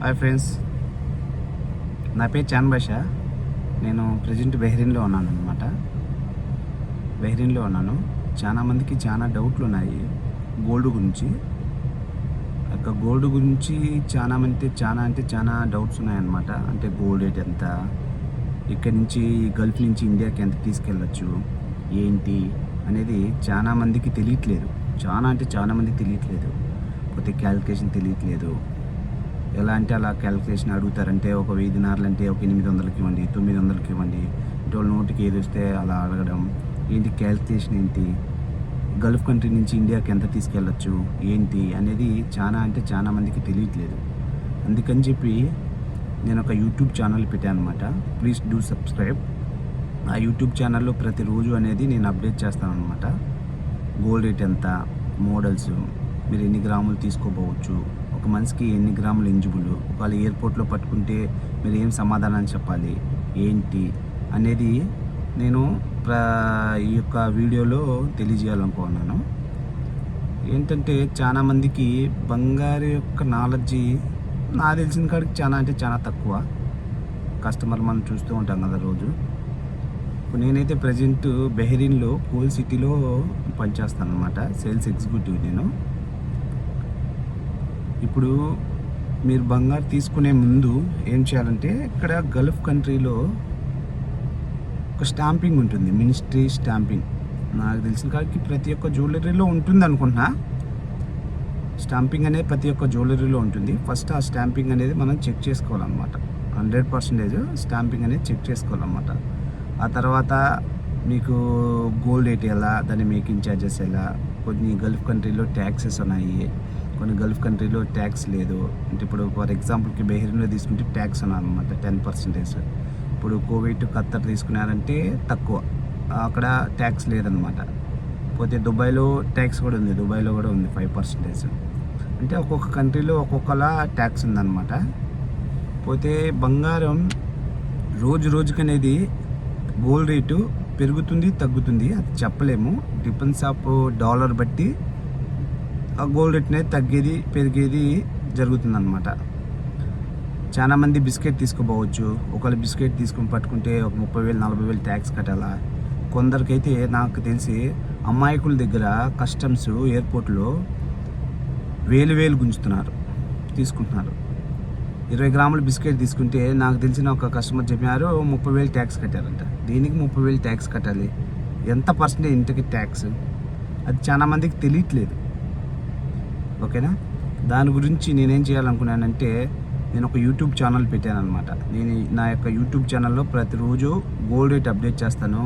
Hi friends, నా పేరు చాన్ బాషా. నేను ప్రజెంట్ బెహ్రీన్లో ఉన్నాను అనమాట. బెహ్రీన్లో ఉన్నాను. చాలా మందికి చాలా డౌట్లు ఉన్నాయి గోల్డ్ గురించి. గోల్డ్ గురించి చాలా డౌట్స్ ఉన్నాయన్నమాట. అంటే గోల్డ్ రేట్ ఎంత, ఇక్కడి నుంచి గల్ఫ్ నుంచి ఇండియాకి ఎంత తీసుకెళ్ళచ్చు ఏంటి అనేది చాలా మందికి తెలియట్లేదు. చాలా మందికి తెలియట్లేదు. పోతే క్యాలిక్యులేషన్ తెలియట్లేదు. ఎలా అంటే అలా క్యాలిక్యులేషన్ అడుగుతారంటే ఒక 1000 దినార్లు అంటే ఒక 800కి ఇవ్వండి, 900కి ఇవ్వండి. అంటే వాళ్ళ నోటికి ఏది వస్తే అలా అడగడం. ఏంటి క్యాలిక్యులేషన్ ఏంటి, గల్ఫ్ కంట్రీ నుంచి ఇండియాకి ఎంత తీసుకెళ్ళచ్చు ఏంటి అనేది చాలా మందికి తెలియట్లేదు. అందుకని చెప్పి నేను ఒక యూట్యూబ్ ఛానల్ పెట్టాను అనమాట. Please do subscribe. ఆ యూట్యూబ్ ఛానల్లో ప్రతిరోజు అనేది నేను అప్డేట్ చేస్తాను అనమాట. గోల్డ్ రేట్ ఎంత, మోడల్స్, మీరు ఎన్ని గ్రాములు తీసుకోపోవచ్చు, ఒక మనిషికి ఎన్ని గ్రాములు ఎలిజిబుల్, ఒకవేళ ఎయిర్పోర్ట్లో పట్టుకుంటే మీరు ఏం సమాధానం చెప్పాలి ఏంటి అనేది నేను ఈ యొక్క వీడియోలో తెలియజేయాలనుకున్నాను. ఏంటంటే చాలామందికి బంగారు యొక్క నాలెడ్జి నాకు తెలిసిన కాడికి చాలా తక్కువ. కస్టమర్ మనం చూస్తూ ఉంటాం కదా రోజు. ఇప్పుడు నేనైతే ప్రజెంట్ బెహ్రీన్లో కోల్ సిటీలో పనిచేస్తాను అనమాట. సేల్స్ ఎగ్జిక్యూటివ్ నేను. ఇప్పుడు మీరు బంగారు తీసుకునే ముందు ఏం చేయాలంటే, ఇక్కడ గల్ఫ్ కంట్రీలో ఒక స్టాంపింగ్ ఉంటుంది, మినిస్ట్రీ స్టాంపింగ్. నాకు తెలిసిన కాడికి ప్రతి ఒక్క జ్యువెలరీలో ఉంటుంది అనుకుంటున్నా. స్టాంపింగ్ అనేది ప్రతి ఒక్క జ్యువెలరీలో ఉంటుంది. ఫస్ట్ ఆ స్టాంపింగ్ అనేది మనం చెక్ చేసుకోవాలన్నమాట. 100% స్టాంపింగ్ అనేది చెక్ చేసుకోవాలన్నమాట. ఆ తర్వాత మీకు గోల్డ్ రేట్ ఎలా, దాని మేకింగ్ ఛార్జెస్ ఎలా, కొన్ని గల్ఫ్ కంట్రీలో ట్యాక్సెస్ ఉన్నాయి, కొన్ని గల్ఫ్ కంట్రీలో ట్యాక్స్ లేదు. అంటే ఇప్పుడు ఫర్ ఎగ్జాంపుల్కి బెహ్రీన్లో తీసుకుంటే ట్యాక్స్ ఉన్నాయన్నమాట 10%. ఇప్పుడు కువైట్, ఖత్తర్ తీసుకున్నారంటే తక్కువ, అక్కడ ట్యాక్స్ లేదనమాట. పోతే దుబాయ్లో ట్యాక్స్ కూడా ఉంది, దుబాయ్లో కూడా ఉంది 5%. అంటే ఒక్కొక్క కంట్రీలో ఒక్కొక్కలా ట్యాక్స్ ఉందన్నమాట. పోతే బంగారం రోజుకనేది గోల్డ్ రేటు పెరుగుతుంది తగ్గుతుంది, అది చెప్పలేము. డిపెండ్స్ ఆఫ్ డాలర్ బట్టి ఆ గోల్డ్ రేట్ అనేది తగ్గేది పెరిగేది జరుగుతుందన్నమాట. చాలామంది బిస్కెట్ తీసుకోపోవచ్చు. ఒకవేళ బిస్కెట్ తీసుకొని పట్టుకుంటే ఒక 30,000 40,000 ట్యాక్స్ కట్టాలా. కొందరికైతే నాకు తెలిసి అమాయకుల దగ్గర కస్టమ్స్ ఎయిర్పోర్ట్లో వేలు గుంజుతున్నారు, తీసుకుంటున్నారు. 20 గ్రాముల బిస్కెట్ తీసుకుంటే నాకు తెలిసిన ఒక కస్టమర్ చెప్పినారు 30,000 ట్యాక్స్ కట్టారంట. దీనికి 30,000 ట్యాక్స్ కట్టాలి, ఎంత పర్సెంటేజ్ ఇంటికి ట్యాక్స్, అది చాలా మందికి తెలియట్లేదు. ఓకేనా. దాని గురించి నేనేం చేయాలనుకున్నానంటే, నేను ఒక యూట్యూబ్ ఛానల్ పెట్టాను అనమాట. నేను నా యొక్క యూట్యూబ్ ఛానల్లో ప్రతిరోజు గోల్డ్ రేట్ అప్డేట్ చేస్తాను.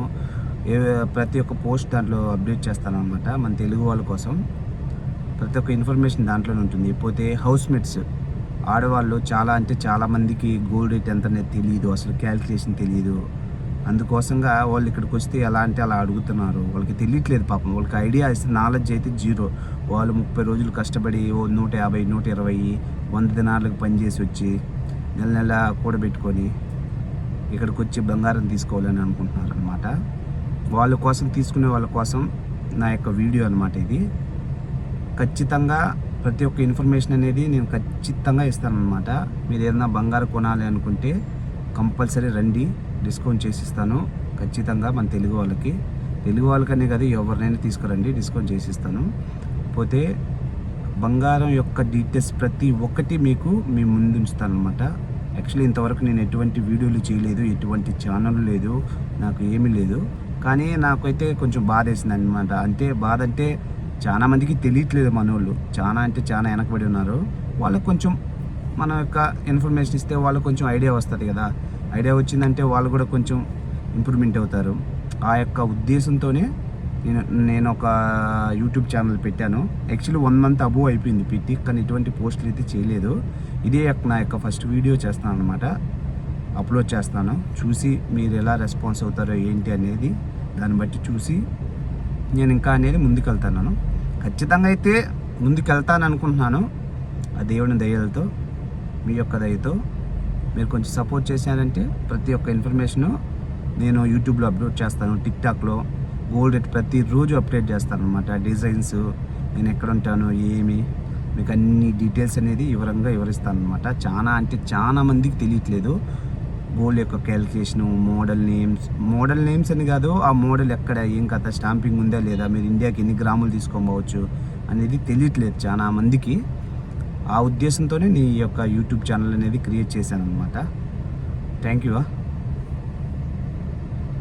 ప్రతి ఒక్క పోస్ట్ దాంట్లో అప్డేట్ చేస్తాను అనమాట. మన తెలుగు వాళ్ళ కోసం ప్రతి ఒక్క ఇన్ఫర్మేషన్ దాంట్లోనే ఉంటుంది. పోతే హౌస్ మేట్స్ ఆడవాళ్ళు చాలా మందికి గోల్డ్ రేట్ ఎంత అనేది తెలియదు, అసలు క్యాలిక్యులేషన్ తెలియదు. అందుకోసంగా వాళ్ళు ఇక్కడికి వస్తే ఎలా అంటే అలా అడుగుతున్నారు. వాళ్ళకి తెలియట్లేదు పాపం. వాళ్ళకి ఐడియా ఇస్తే నాలెడ్జ్ అయితే జీరో. వాళ్ళు 30 రోజులు కష్టపడి 150 120 100 దినాలకు పనిచేసి వచ్చి నెల కూడబెట్టుకొని ఇక్కడికి వచ్చి బంగారం తీసుకోవాలని అనుకుంటున్నారు అనమాట. వాళ్ళ కోసం తీసుకునే వాళ్ళ కోసం నా యొక్క వీడియో అనమాట ఇది. ఖచ్చితంగా ప్రతి ఒక్క ఇన్ఫర్మేషన్ అనేది నేను ఖచ్చితంగా ఇస్తానన్నమాట. మీరు ఏదైనా బంగారం కొనాలి అనుకుంటే కంపల్సరీ రండి, డిస్కౌంట్ చేసిస్తాను ఖచ్చితంగా. మన తెలుగు వాళ్ళకనే కదా, ఎవరినైనా తీసుకురండి, డిస్కౌంట్ చేసిస్తాను. పోతే బంగారం యొక్క డీటెయిల్స్ ప్రతి ఒక్కటి మీకు మీ ముందు ఉంచుతాను అనమాట. యాక్చువల్లీ ఇంతవరకు నేను ఎటువంటి వీడియోలు చేయలేదు, ఎటువంటి ఛానల్ లేదు, నాకు ఏమీ లేదు. కానీ నాకైతే కొంచెం బాధ వేసింది అనమాట. బాధ అంటే చాలా మందికి తెలియట్లేదు. మనోళ్ళు చాలా వెనకబడి ఉన్నారు. వాళ్ళకి కొంచెం మన యొక్క ఇన్ఫర్మేషన్ ఇస్తే వాళ్ళకి కొంచెం ఐడియా వస్తుంది కదా. ఐడియా వచ్చిందంటే వాళ్ళు కూడా కొంచెం ఇంప్రూవ్మెంట్ అవుతారు. ఆ యొక్క ఉద్దేశంతోనే నేను ఒక యూట్యూబ్ ఛానల్ పెట్టాను. యాక్చువల్లీ 1 month అబోవ్ అయిపోయింది పెట్టి, కానీ ఇటువంటి పోస్టులు అయితే చేయలేదు. ఇదే నా యొక్క ఫస్ట్ వీడియో చేస్తాను అనమాట, అప్లోడ్ చేస్తాను. చూసి మీరు ఎలా రెస్పాన్స్ అవుతారో ఏంటి అనేది దాన్ని బట్టి చూసి నేను ఇంకా అనేది ముందుకెళ్తాను. ఖచ్చితంగా అయితే ముందుకెళ్తాను అనుకుంటున్నాను. ఆ దేవుని దయలతో, మీ యొక్క దయతో మీరు కొంచెం సపోర్ట్ చేశారంటే ప్రతి ఒక్క ఇన్ఫర్మేషను నేను యూట్యూబ్లో అప్లోడ్ చేస్తాను. టిక్టాక్లో గోల్డ్ రేట్ ప్రతిరోజు అప్డేట్ చేస్తాను అనమాట. డిజైన్స్, నేను ఎక్కడ ఉంటాను, ఏమి, మీకు అన్ని డీటెయిల్స్ అనేది వివరంగా వివరిస్తాను అనమాట. చాలా అంటే చాలా మందికి తెలియట్లేదు గోల్డ్ యొక్క క్యాలిక్యులేషను, మోడల్ నేమ్స్ అని కాదు, ఆ మోడల్ ఎక్కడ ఏం కథ, స్టాంపింగ్ ఉందా లేదా, మీరు ఇండియాకి ఎన్ని గ్రాములు తీసుకోవచ్చు అనేది తెలియట్లేదు చాలా మందికి. ఆ ఉద్దేశంతోనే నీ యొక్క యూట్యూబ్ ఛానల్ అనేది క్రియేట్ చేశాను అనమాట. Thank you.